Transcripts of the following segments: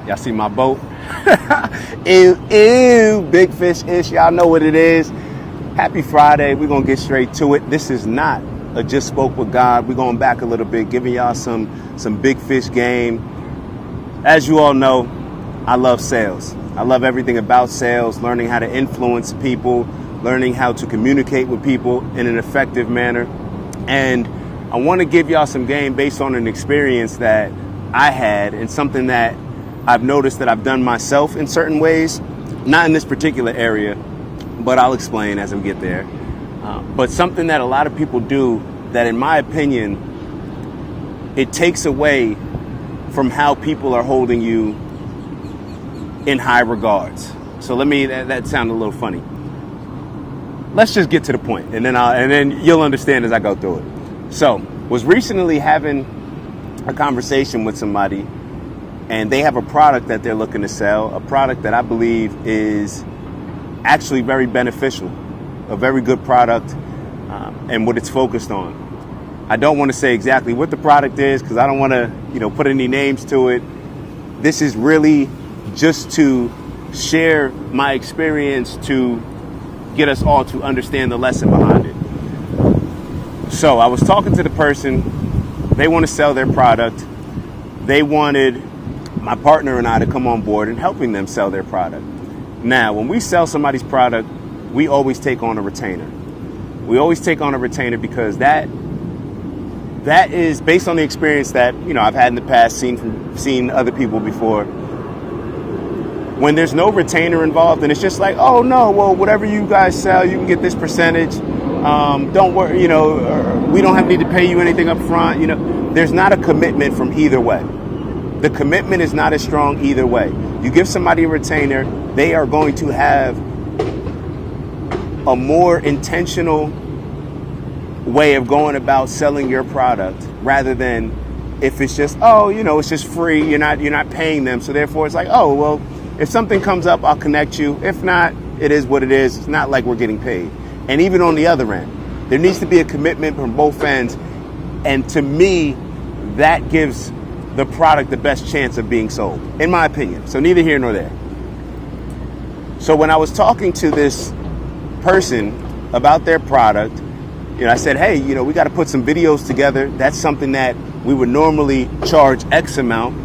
Y'all see my boat? Ew, ew, big fish-ish. Y'all know what it is. Happy Friday. We're going to get straight to it. This is not a Just Spoke with God. We're going back a little bit, giving y'all some big fish game. As you all know, I love sales. I love everything about sales, learning how to influence people, learning how to communicate with people in an effective manner. And I want to give y'all some game based on an experience that I had and something that I've noticed that I've done myself in certain ways, not in this particular area, but I'll explain as we get there. But something that a lot of people do that, in my opinion, it takes away from how people are holding you in high regards. So that sounded a little funny. Let's just get to the point, and then you'll understand as I go through it. So, was recently having a conversation with somebody, and they have a product that they're looking to sell, a product that I believe is actually very beneficial, a very good product, and what it's focused on. I don't want to say exactly what the product is because I don't want to, put any names to it. This is really just to share my experience to get us all to understand the lesson behind it. So I was talking to the person. They want to sell their product. They wanted my partner and I to come on board and helping them sell their product. Now, when we sell somebody's product, we always take on a retainer. We always take on a retainer because that is based on the experience that, I've had in the past, seen other people before. When there's no retainer involved and it's just like, oh no, well, whatever you guys sell, you can get this percentage. Don't worry, we don't need to pay you anything up front. There's not a commitment from either way. The commitment is not as strong either way. You give somebody a retainer, they are going to have a more intentional way of going about selling your product rather than if it's just, it's just free. You're not paying them. So therefore it's like, oh, well, if something comes up, I'll connect you. If not, it is what it is. It's not like we're getting paid. And even on the other end, there needs to be a commitment from both ends. And to me, that gives the product the best chance of being sold, in my opinion. So neither here nor there. So when I was talking to this person about their product, I said, hey, we got to put some videos together. That's something that we would normally charge X amount.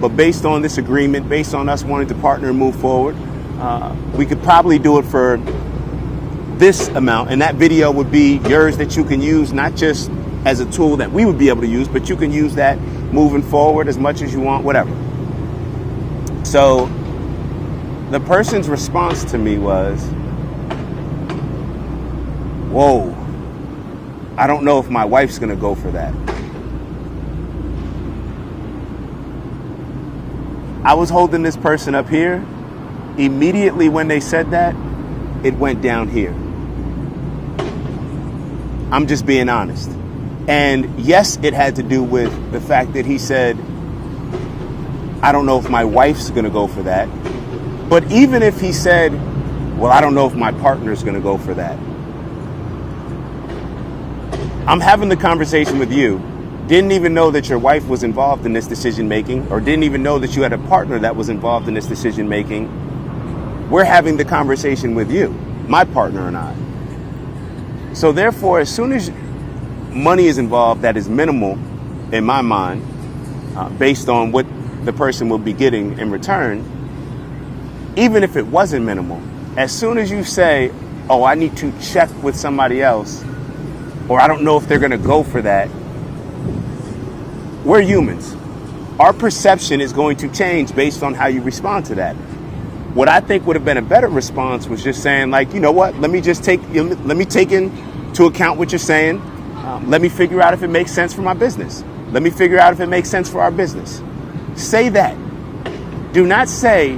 But based on this agreement, based on us wanting to partner and move forward, we could probably do it for this amount. And that video would be yours that you can use, not just as a tool that we would be able to use, but you can use that moving forward as much as you want, whatever. So the person's response to me was, whoa, I don't know if my wife's going to go for that. I was holding this person up here. Immediately when they said that, it went down here. I'm just being honest. And yes, it had to do with the fact that he said, I don't know if my wife's going to go for that. But even if he said, well, I don't know if my partner's going to go for that. I'm having the conversation with you. Didn't even know that your wife was involved in this decision making, or didn't even know that you had a partner that was involved in this decision making. We're having the conversation with you, my partner and I. So therefore, as soon as money is involved that is minimal in my mind, based on what the person will be getting in return, even if it wasn't minimal, as soon as you say, oh, I need to check with somebody else, or I don't know if they're going to go for that, we're humans. Our perception is going to change based on how you respond to that. What I think would have been a better response was just saying, like, you know what, let me take into account what you're saying. Let me figure out if it makes sense for my business. Let me figure out if it makes sense for our business. Say that. Do not say,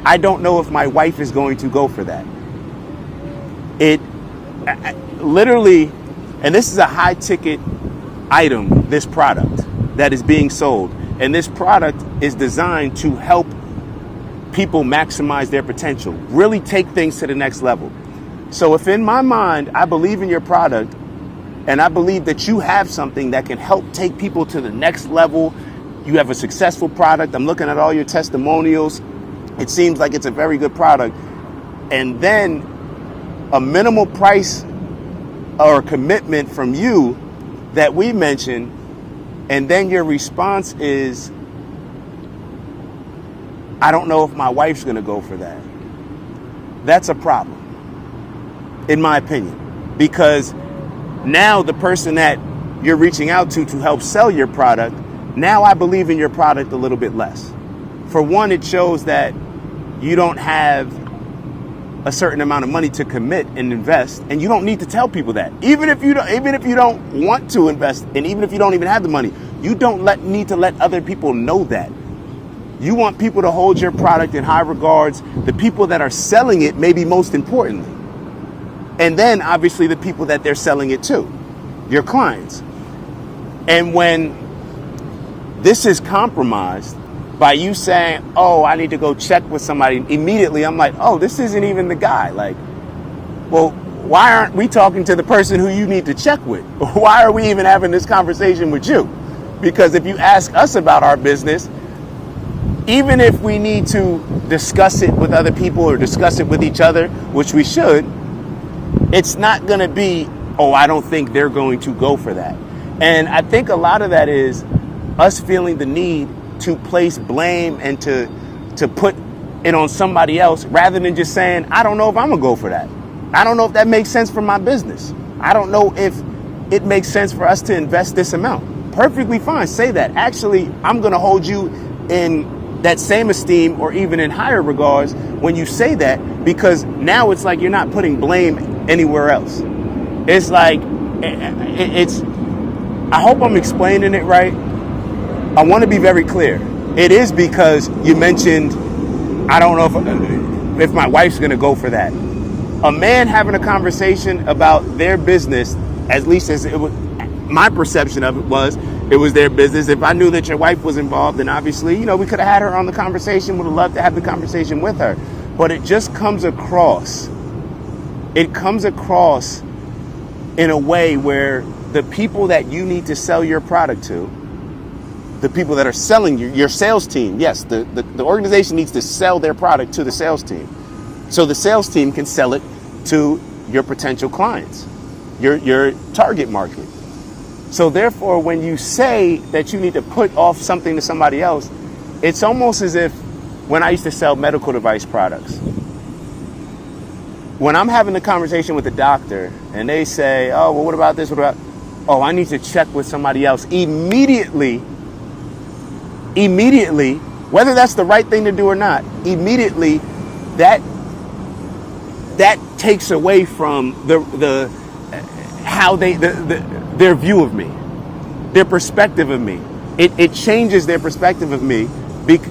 I don't know if my wife is going to go for that. It literally, and this is a high ticket item, this product that is being sold. And this product is designed to help people maximize their potential, really take things to the next level. So if in my mind, I believe in your product and I believe that you have something that can help take people to the next level You have a successful product. I'm looking at all your testimonials. It seems like it's a very good product. And then a minimal price or commitment from you that we mentioned, and then your response is, I don't know if my wife's going to go for that. That's a problem, in my opinion, because now the person that you're reaching out to help sell your product, now I believe in your product a little bit less. For one, it shows that you don't have a certain amount of money to commit and invest, and you don't need to tell people that. Even if you don't want to invest, and even if you don't even have the money, you don't need to let other people know that. You want people to hold your product in high regards. The people that are selling it, maybe most importantly. And then obviously the people that they're selling it to, your clients. And when this is compromised by you saying, oh, I need to go check with somebody, immediately I'm like, oh, this isn't even the guy. Like, well, why aren't we talking to the person who you need to check with? Why are we even having this conversation with you? Because if you ask us about our business, even if we need to discuss it with other people or discuss it with each other, which we should, it's not going to be, oh, I don't think they're going to go for that. And I think a lot of that is us feeling the need to place blame and to put it on somebody else rather than just saying, I don't know if I'm going to go for that. I don't know if that makes sense for my business. I don't know if it makes sense for us to invest this amount. Perfectly fine. Say that. Actually, I'm going to hold you in that same esteem or even in higher regards when you say that, because now it's like you're not putting blame anywhere else. It's like, I hope I'm explaining it right. I want to be very clear. It is because you mentioned, I don't know if my wife's going to go for that. A man having a conversation about their business, at least as it was, my perception of it was their business. If I knew that your wife was involved, then obviously, we could have had her on the conversation, would have loved to have the conversation with her. But it just comes across in a way where the people that you need to sell your product to, the people that are selling your sales team, yes, the organization needs to sell their product to the sales team. So the sales team can sell it to your potential clients, your target market. So therefore, when you say that you need to put off something to somebody else, it's almost as if when I used to sell medical device products, when I'm having a conversation with the doctor and they say, oh, well, what about this? Oh, I need to check with somebody else. Immediately, whether that's the right thing to do or not, immediately that takes away from their view of me, their perspective of me. It changes their perspective of me,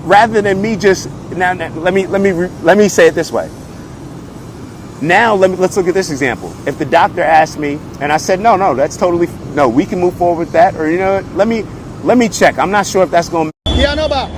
rather than me just now. Let me say it this way. Now let's look at this example. If the doctor asked me and I said no, that's totally no, we can move forward with that, or let me check. I'm not sure if that's going to. Yeah, no, but